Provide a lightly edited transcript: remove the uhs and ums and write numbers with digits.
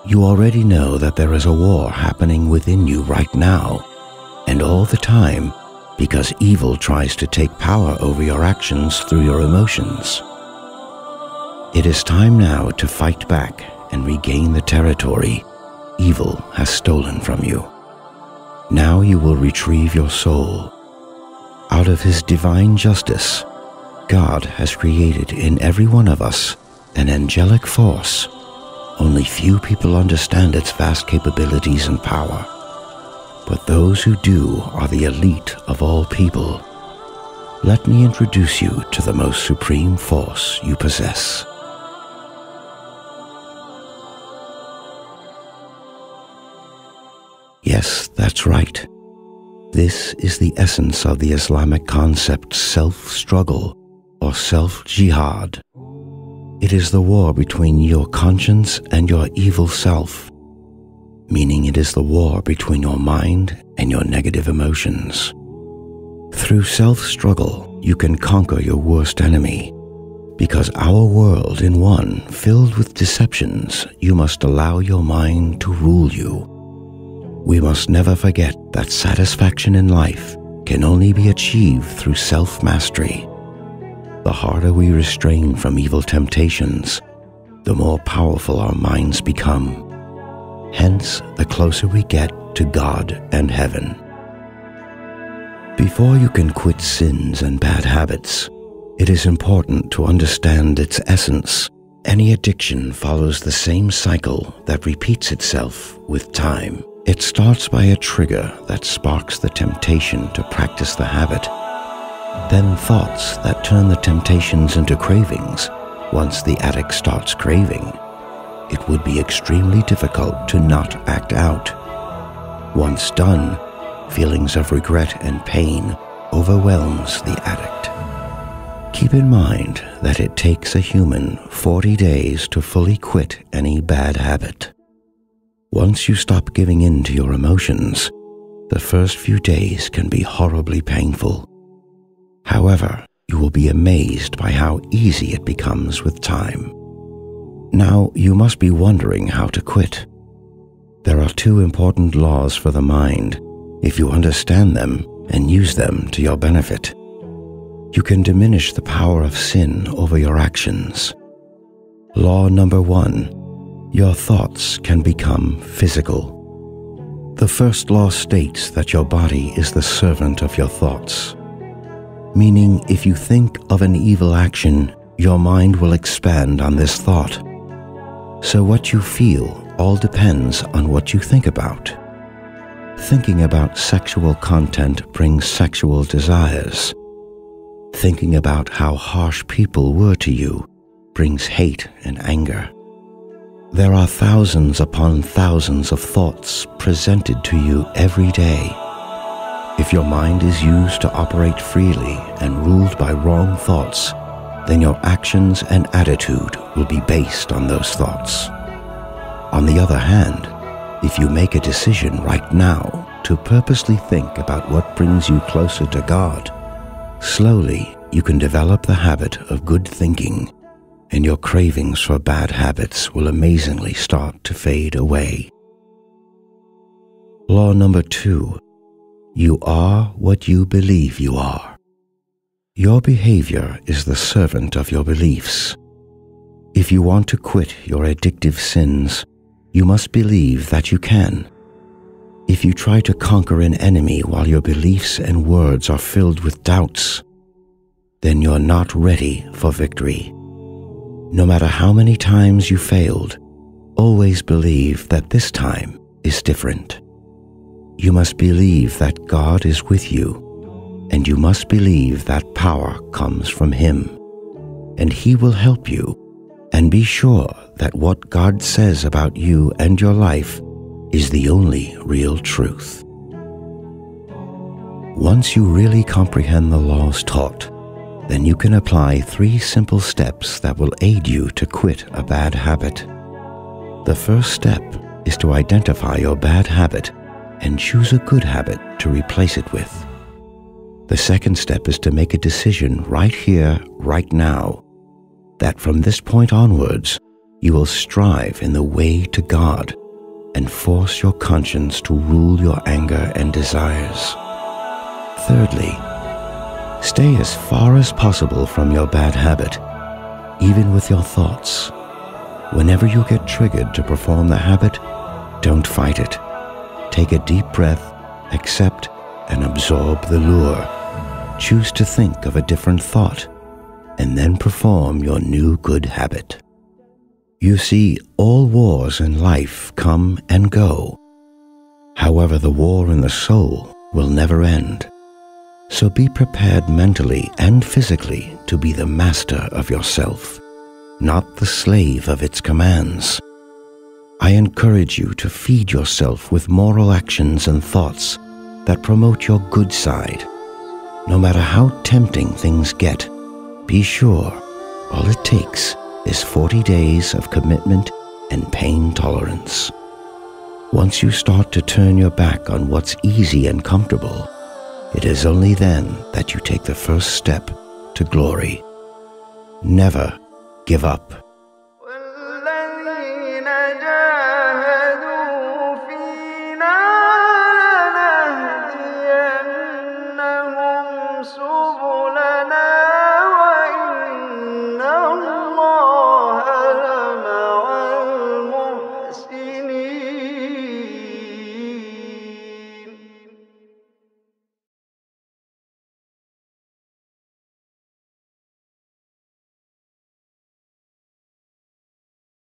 You already know that there is a war happening within you right now, and all the time, because evil tries to take power over your actions through your emotions. It is time now to fight back and regain the territory evil has stolen from you. Now you will retrieve your soul. Out of His divine justice, God has created in every one of us an angelic force. Only few people understand its vast capabilities and power, but those who do are the elite of all people. Let me introduce you to the most supreme force you possess. Yes, that's right. This is the essence of the Islamic concept self-struggle or self-jihad. It is the war between your conscience and your evil self, meaning it is the war between your mind and your negative emotions. Through self-struggle, you can conquer your worst enemy. Because our world in one, filled with deceptions, you must allow your mind to rule you. We must never forget that satisfaction in life can only be achieved through self-mastery. The harder we restrain from evil temptations, the more powerful our minds become. Hence, the closer we get to God and heaven. Before you can quit sins and bad habits, it is important to understand its essence. Any addiction follows the same cycle that repeats itself with time. It starts by a trigger that sparks the temptation to practice the habit, then thoughts that turn the temptations into cravings. Once the addict starts craving, it would be extremely difficult to not act out. Once done, feelings of regret and pain overwhelms the addict. Keep in mind that it takes a human 40 days to fully quit any bad habit. Once you stop giving in to your emotions, the first few days can be horribly painful. However, you will be amazed by how easy it becomes with time. Now, you must be wondering how to quit. There are two important laws for the mind. If you understand them and use them to your benefit, you can diminish the power of sin over your actions. Law number 1. Your thoughts can become physical. The first law states that your body is the servant of your thoughts, meaning if you think of an evil action, your mind will expand on this thought. So what you feel all depends on what you think about. Thinking about sexual content brings sexual desires. Thinking about how harsh people were to you brings hate and anger. There are thousands upon thousands of thoughts presented to you every day. If your mind is used to operate freely and ruled by wrong thoughts, then your actions and attitude will be based on those thoughts. On the other hand, if you make a decision right now to purposely think about what brings you closer to God, slowly you can develop the habit of good thinking, and your cravings for bad habits will amazingly start to fade away. Law number 2. You are what you believe you are. Your behavior is the servant of your beliefs. If you want to quit your addictive sins, you must believe that you can. If you try to conquer an enemy while your beliefs and words are filled with doubts, then you're not ready for victory. No matter how many times you failed, always believe that this time is different. You must believe that God is with you, and you must believe that power comes from Him, and He will help you, and be sure that what God says about you and your life is the only real truth. Once you really comprehend the laws taught, then you can apply 3 simple steps that will aid you to quit a bad habit. The first step is to identify your bad habit and choose a good habit to replace it with. The second step is to make a decision right here, right now, that from this point onwards, you will strive in the way to God and force your conscience to rule your anger and desires. Thirdly, stay as far as possible from your bad habit, even with your thoughts. Whenever you get triggered to perform the habit, don't fight it. Take a deep breath, accept and absorb the lure. Choose to think of a different thought, and then perform your new good habit. You see, all wars in life come and go. However, the war in the soul will never end. So be prepared mentally and physically to be the master of yourself, not the slave of its commands. I encourage you to feed yourself with moral actions and thoughts that promote your good side. No matter how tempting things get, be sure all it takes is 40 days of commitment and pain tolerance. Once you start to turn your back on what's easy and comfortable, it is only then that you take the first step to glory. Never give up.